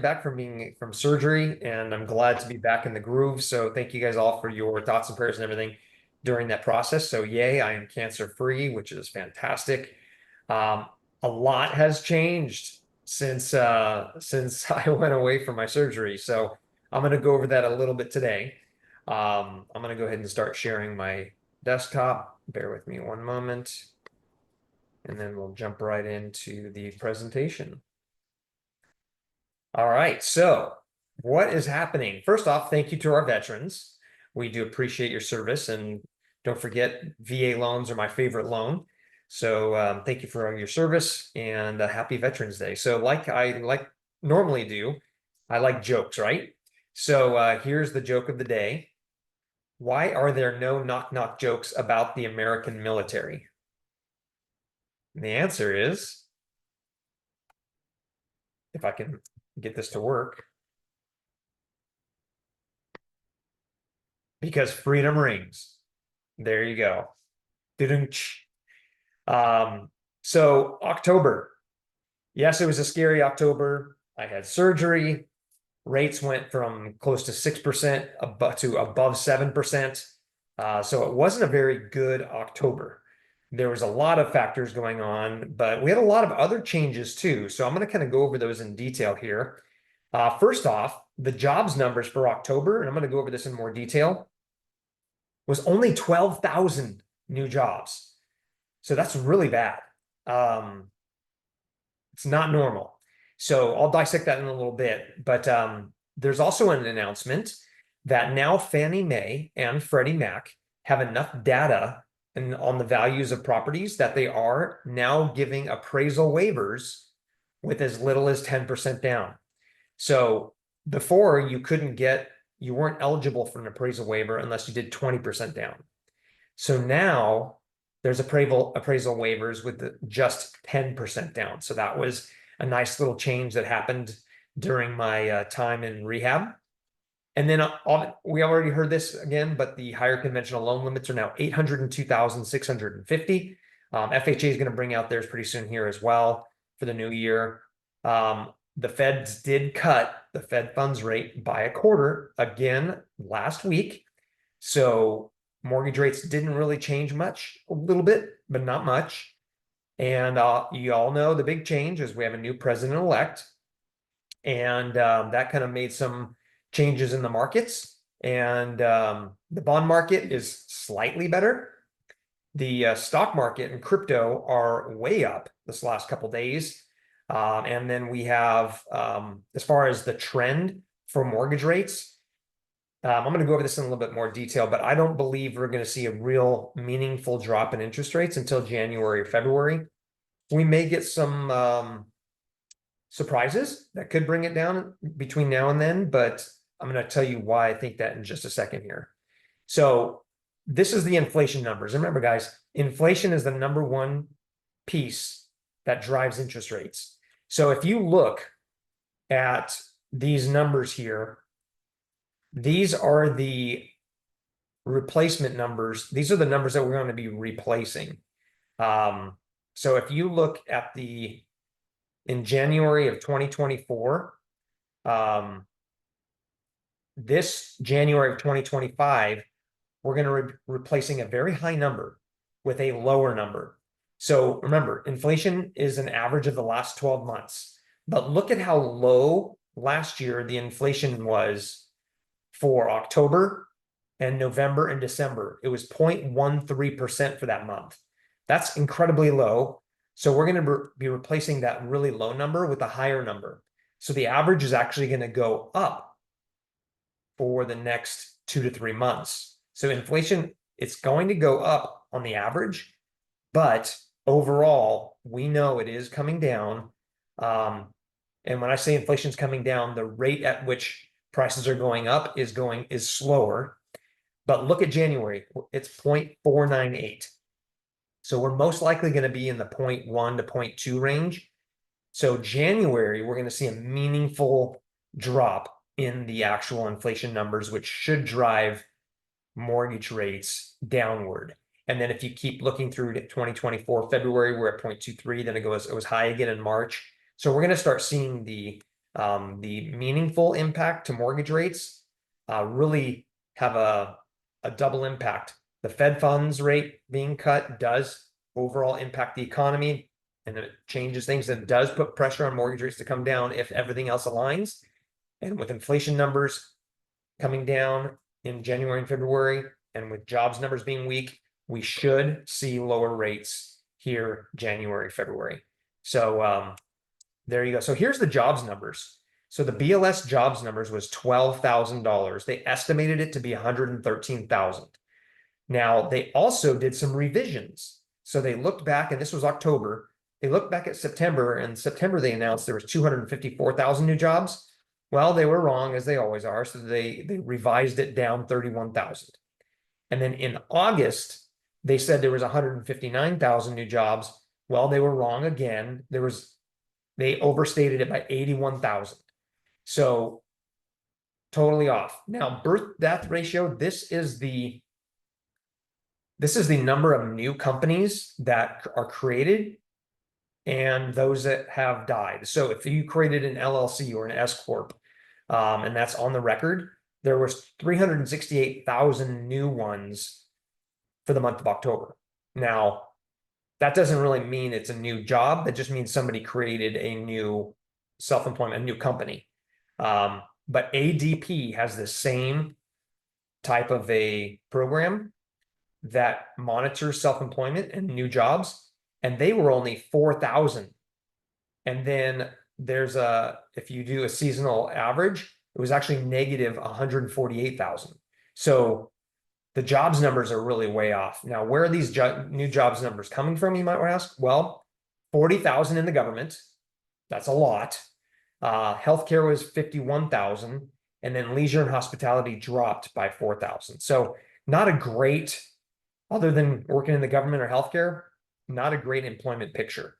Back from surgery, and I'm glad to be back in the groove. So thank you guys all for your thoughts and prayers and everything during that process. So yay, I am cancer free, which is fantastic. Um, a lot has changed since I went away from my surgery. So I'm going to go over that a little bit today. I'm going to go ahead and start sharing my desktop. Bear with me one moment, and then we'll jump right into the presentation. All right, so what is happening? First off, thank you to our veterans. We do appreciate your service, and don't forget, VA loans are my favorite loan. So thank you for your service, and happy Veterans Day. So like I normally do, I like jokes, right? So here's the joke of the day. Why are there no knock-knock jokes about the American military? And the answer is, if I can get this to work, because freedom rings. There you go. Um, so October. Yes, it was a scary October. I had surgery. Rates went from close to 6% to above 7%. So it wasn't a very good October. There was a lot of factors going on, but we had a lot of other changes too. So I'm going to kind of go over those in detail here. First off, the jobs numbers for October, and I'm going to go over this in more detail, was only 12,000 new jobs. So that's really bad. It's not normal. So I'll dissect that in a little bit. But there's also an announcement that now Fannie Mae and Freddie Mac have enough data on the values of properties that they are now giving appraisal waivers with as little as 10% down. So before you weren't eligible for an appraisal waiver unless you did 20% down. So now there's appraisal waivers with just 10% down. So that was a nice little change that happened during my time in rehab. And then we already heard this again, but the higher conventional loan limits are now 802,650. FHA is going to bring out theirs pretty soon here as well for the new year. The Feds did cut the Fed funds rate by a quarter again last week. So mortgage rates didn't really change much, a little bit, but not much. And you all know the big change is we have a new president-elect, and that kind of made some changes in the markets. And the bond market is slightly better. The stock market and crypto are way up this last couple of days. And then we have, as far as the trend for mortgage rates, I'm going to go over this in a little bit more detail, but I don't believe we're going to see a real meaningful drop in interest rates until January or February. We may get some surprises that could bring it down between now and then, but I'm going to tell you why I think that in just a second here. So this is the inflation numbers. And remember, guys, inflation is the number one piece that drives interest rates. So if you look at these numbers here, these are the replacement numbers. These are the numbers that we're going to be replacing. So if you look at in January of 2024, this January of 2025, we're going to be replacing a very high number with a lower number. So remember, inflation is an average of the last 12 months. But look at how low last year the inflation was for October and November and December. It was 0.13% for that month. That's incredibly low. So we're going to be replacing that really low number with a higher number. So the average is actually going to go up for the next 2 to 3 months. So inflation, it's going to go up on the average, but overall, we know it is coming down. And when I say inflation is coming down, the rate at which prices are going up is slower. But look at January, it's 0.498. So we're most likely going to be in the 0.1 to 0.2 range. So January, we're going to see a meaningful drop in the actual inflation numbers, which should drive mortgage rates downward. And then if you keep looking through to 2024, February, we're at 0.23, then it was high again in March. So we're going to start seeing the The meaningful impact to mortgage rates really have a double impact. The Fed funds rate being cut does overall impact the economy, and it changes things, and does put pressure on mortgage rates to come down if everything else aligns. And with inflation numbers coming down in January and February, and with jobs numbers being weak, we should see lower rates here January, February. So there you go. So here's the jobs numbers. So the BLS jobs numbers was $12,000. They estimated it to be 113,000. Now they also did some revisions. So they looked back, and this was October. They looked back at September, and September they announced there was 254,000 new jobs. Well, they were wrong, as they always are. So they revised it down 31,000. And then in August, they said there was 159,000 new jobs. Well, they were wrong again. They overstated it by 81,000. So totally off. Now, birth death ratio, this is the number of new companies that are created and those that have died. So if you created an LLC or an S Corp, and that's on the record, there was 368,000 new ones for the month of October. Now, that doesn't really mean it's a new job. That just means somebody created a new self-employment, a new company. But ADP has the same type of a program that monitors self-employment and new jobs, and they were only 4,000. And then if you do a seasonal average, it was actually negative 148,000. So the jobs numbers are really way off. Now, where are these new jobs numbers coming from, you might ask? Well, 40,000 in the government. That's a lot. Healthcare was 51,000, and then leisure and hospitality dropped by 4,000. So not a great, other than working in the government or healthcare, not a great employment picture,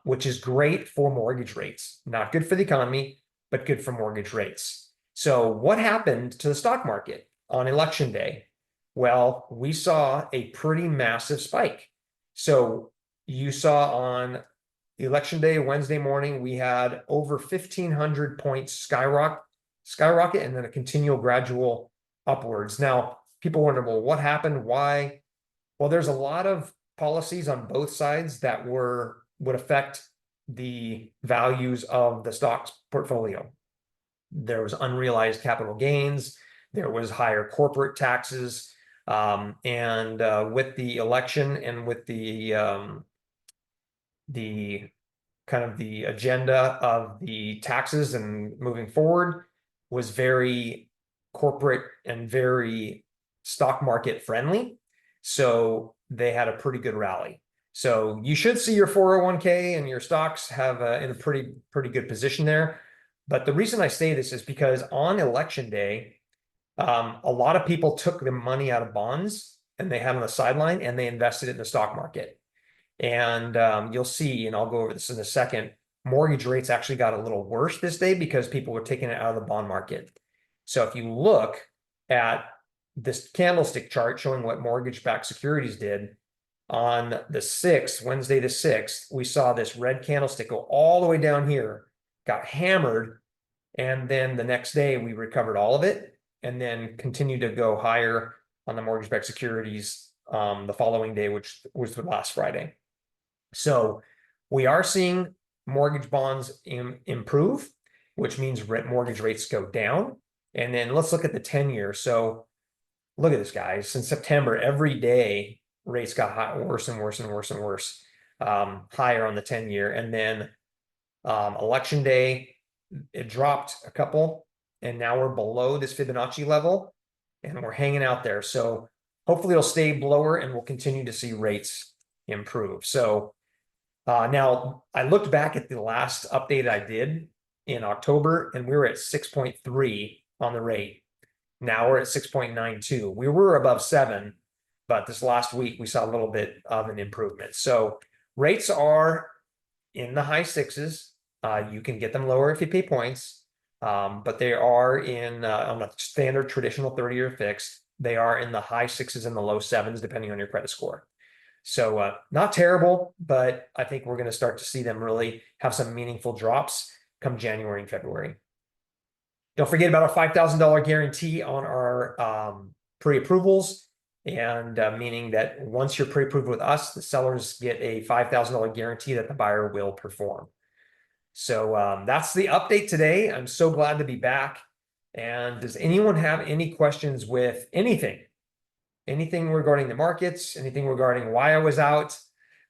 which is great for mortgage rates. Not good for the economy, but good for mortgage rates. So what happened to the stock market on election day? Well, we saw a pretty massive spike. So you saw on election day, Wednesday morning, we had over 1,500 points skyrocket, and then a continual gradual upwards. Now, people wonder, well, what happened? Why? Well, there's a lot of policies on both sides that would affect the values of the stocks portfolio. There was unrealized capital gains. There was higher corporate taxes. And with the election and with the kind of the agenda of the taxes and moving forward was very corporate and very stock market friendly. So they had a pretty good rally. So you should see your 401k and your stocks have in a pretty good position there. But the reason I say this is because on election day, a lot of people took the money out of bonds and they had on the sideline and they invested it in the stock market. And you'll see, and I'll go over this in a second, mortgage rates actually got a little worse this day because people were taking it out of the bond market. So if you look at this candlestick chart showing what mortgage-backed securities did on the 6th, Wednesday the 6th, we saw this red candlestick go all the way down here, got hammered, and then the next day we recovered all of it and then continued to go higher on the mortgage-backed securities the following day, which was the last Friday. So we are seeing mortgage bonds improve, which means mortgage rates go down. And then let's look at the 10-year. So look at this, guys. Since September, every day rates got worse and worse and worse and worse, higher on the 10-year. And then election day, it dropped a couple, and now we're below this Fibonacci level, and we're hanging out there. So hopefully it'll stay lower, and we'll continue to see rates improve. So now I looked back at the last update I did in October, and we were at 6.3 on the rate. Now we're at 6.92. We were above 7, but this last week we saw a little bit of an improvement. So rates are in the high 6s. You can get them lower if you pay points, but they are on a standard traditional 30-year fixed. They are in the high 6s and the low 7s, depending on your credit score. So not terrible, but I think we're going to start to see them really have some meaningful drops come January and February. Don't forget about our $5,000 guarantee on our pre-approvals, and meaning that once you're pre-approved with us, the sellers get a $5,000 guarantee that the buyer will perform. So that's the update today. I'm so glad to be back. And does anyone have any questions with anything? Anything regarding the markets, anything regarding why I was out?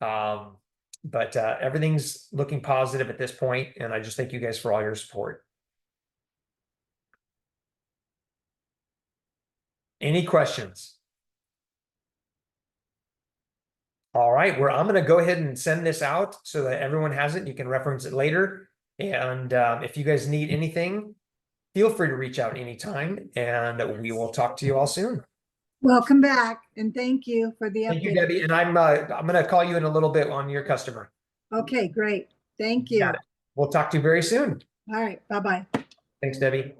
But everything's looking positive at this point, and I just thank you guys for all your support. Any questions? All right, I'm going to go ahead and send this out so that everyone has it. You can reference it later. And if you guys need anything, feel free to reach out anytime, and we will talk to you all soon. Welcome back, and thank you for the update. Thank you, Debbie. And I'm going to call you in a little bit on your customer. Okay, great. Thank you. Got it. We'll talk to you very soon. All right, bye-bye. Thanks, Debbie.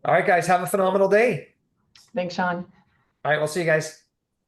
All right, guys, have a phenomenal day. Thanks, Sean. All right, we'll see you guys.